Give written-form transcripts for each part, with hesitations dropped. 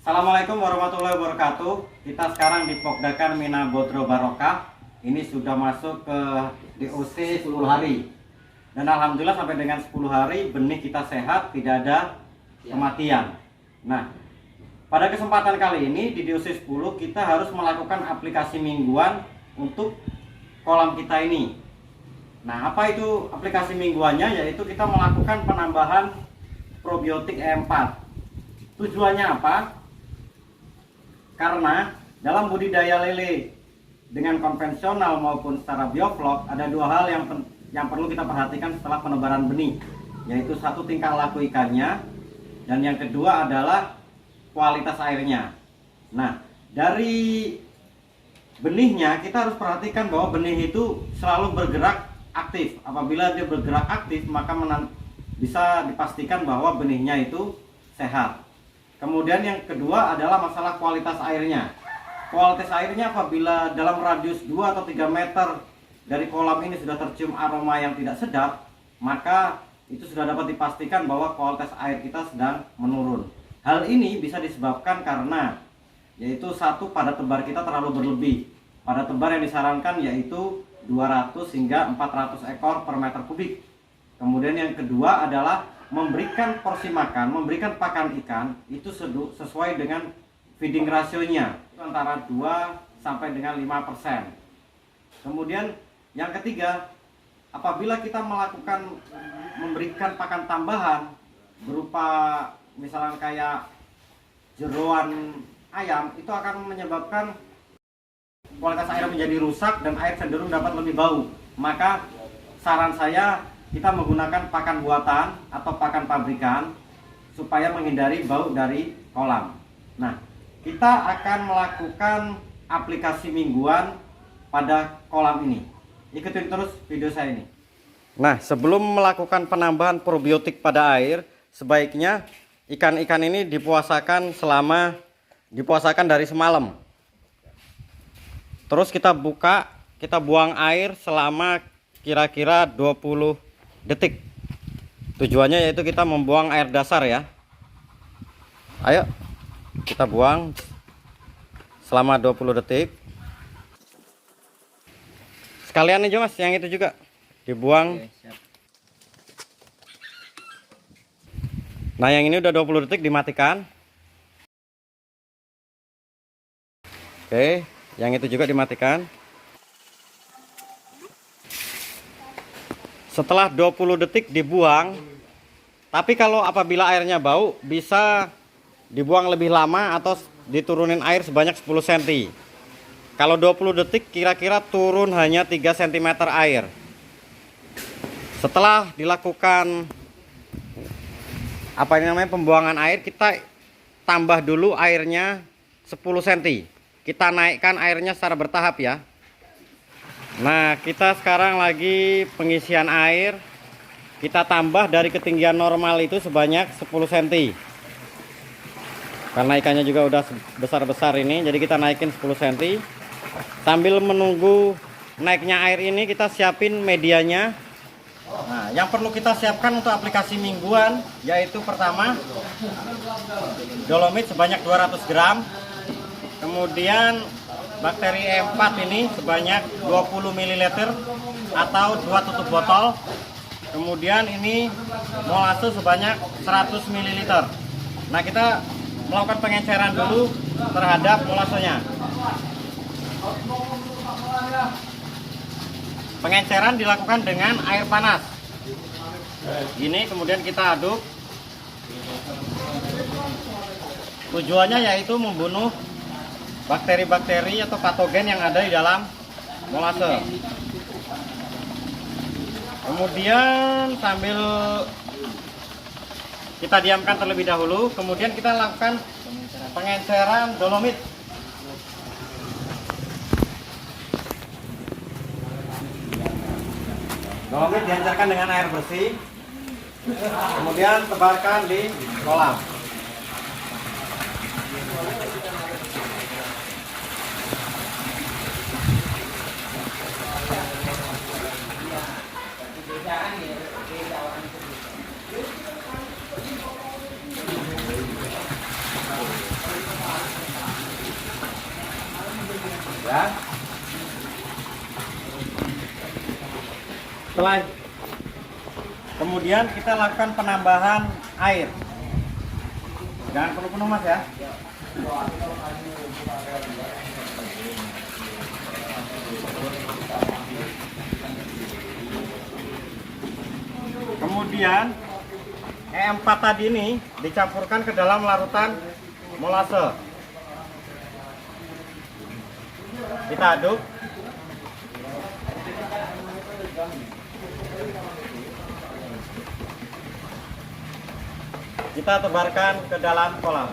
Assalamualaikum warahmatullahi wabarakatuh. Kita sekarang di Pokdakan Mina Bodro Barokah. Ini sudah masuk ke DOC 10 hari. Dan alhamdulillah sampai dengan 10 hari benih kita sehat, tidak ada kematian. Nah, pada kesempatan kali ini di DOC 10 kita harus melakukan aplikasi mingguan untuk kolam kita ini. Nah, apa itu aplikasi mingguannya? Yaitu kita melakukan penambahan probiotik E4. Tujuannya apa? Karena dalam budidaya lele dengan konvensional maupun secara bioflok ada dua hal yang perlu kita perhatikan setelah penebaran benih, yaitu satu, tingkah laku ikannya, dan yang kedua adalah kualitas airnya. Nah, dari benihnya kita harus perhatikan bahwa benih itu selalu bergerak aktif. Apabila dia bergerak aktif, maka bisa dipastikan bahwa benihnya itu sehat. Kemudian yang kedua adalah masalah kualitas airnya. Kualitas airnya apabila dalam radius 2 atau 3 meter dari kolam ini sudah tercium aroma yang tidak sedap, maka itu sudah dapat dipastikan bahwa kualitas air kita sedang menurun. Hal ini bisa disebabkan karena yaitu satu, pada tebar kita terlalu berlebih. Pada tebar yang disarankan yaitu 200 hingga 400 ekor per meter kubik. Kemudian yang kedua adalah memberikan porsi makan, memberikan pakan ikan itu sesuai dengan feeding rasionya antara 2 sampai dengan 5%. Kemudian yang ketiga, apabila kita memberikan pakan tambahan berupa misalnya kayak jeroan ayam, itu akan menyebabkan kualitas air menjadi rusak dan air cenderung dapat lebih bau. Maka saran saya kita menggunakan pakan buatan atau pakan pabrikan supaya menghindari bau dari kolam. Nah, kita akan melakukan aplikasi mingguan pada kolam ini. Ikutin terus video saya ini. Nah, sebelum melakukan penambahan probiotik pada air, sebaiknya ikan-ikan ini dipuasakan dari semalam. Terus kita buang air selama kira-kira 20 detik. Tujuannya yaitu kita membuang air dasar ya. Ayo kita buang selama 20 detik. Sekalian aja mas, yang itu juga dibuang. Oke, siap. Nah, yang ini udah 20 detik, dimatikan. Oke, yang itu juga dimatikan. Setelah 20 detik dibuang, tapi kalau apabila airnya bau bisa dibuang lebih lama atau diturunin air sebanyak 10 cm. Kalau 20 detik kira-kira turun hanya 3 cm air. Setelah dilakukan pembuangan air, kita tambah dulu airnya 10 cm. Kita naikkan airnya secara bertahap ya. Nah, kita sekarang lagi pengisian air. Kita tambah dari ketinggian normal itu sebanyak 10 cm. Karena ikannya juga udah besar-besar ini, jadi kita naikin 10 cm. Sambil menunggu naiknya air ini, kita siapin medianya. Nah, yang perlu kita siapkan untuk aplikasi mingguan yaitu pertama dolomit sebanyak 200 gram. Kemudian bakteri E4 ini sebanyak 20 ml atau 2 tutup botol. Kemudian ini molase sebanyak 100 ml. Nah, kita melakukan pengenceran dulu terhadap molasenya. Pengenceran dilakukan dengan air panas. Ini kemudian kita aduk. Tujuannya yaitu membunuh bakteri-bakteri atau patogen yang ada di dalam molase. Kemudian sambil kita diamkan terlebih dahulu, kemudian kita lakukan pengenceran dolomit. Dolomit dihancarkan dengan air bersih, kemudian tebarkan di kolam. Ya. Setelah kemudian kita lakukan penambahan air. Jangan penuh-penuh Mas ya. Kemudian E4 tadi ini dicampurkan ke dalam larutan molase. Kita aduk. Kita tebarkan ke dalam kolam.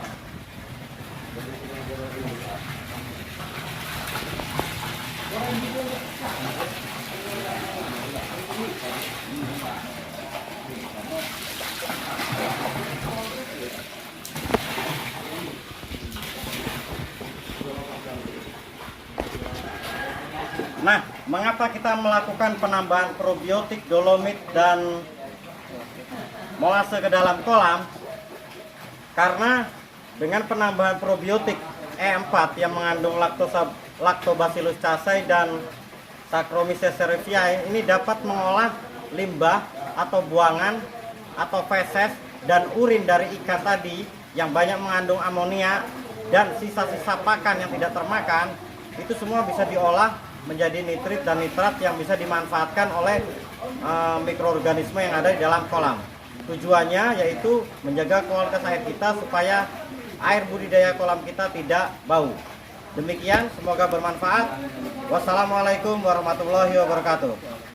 Nah, mengapa kita melakukan penambahan probiotik, dolomit, dan molase ke dalam kolam? Karena dengan penambahan probiotik E4 yang mengandung Lactobacillus casei dan Saccharomyces cerevisiae ini dapat mengolah limbah atau buangan atau feses dan urin dari ikan tadi yang banyak mengandung amonia dan sisa-sisa pakan yang tidak termakan, itu semua bisa diolah menjadi nitrit dan nitrat yang bisa dimanfaatkan oleh mikroorganisme yang ada di dalam kolam. Tujuannya yaitu menjaga kualitas air kita supaya air budidaya kolam kita tidak bau. Demikian, semoga bermanfaat. Wassalamualaikum warahmatullahi wabarakatuh.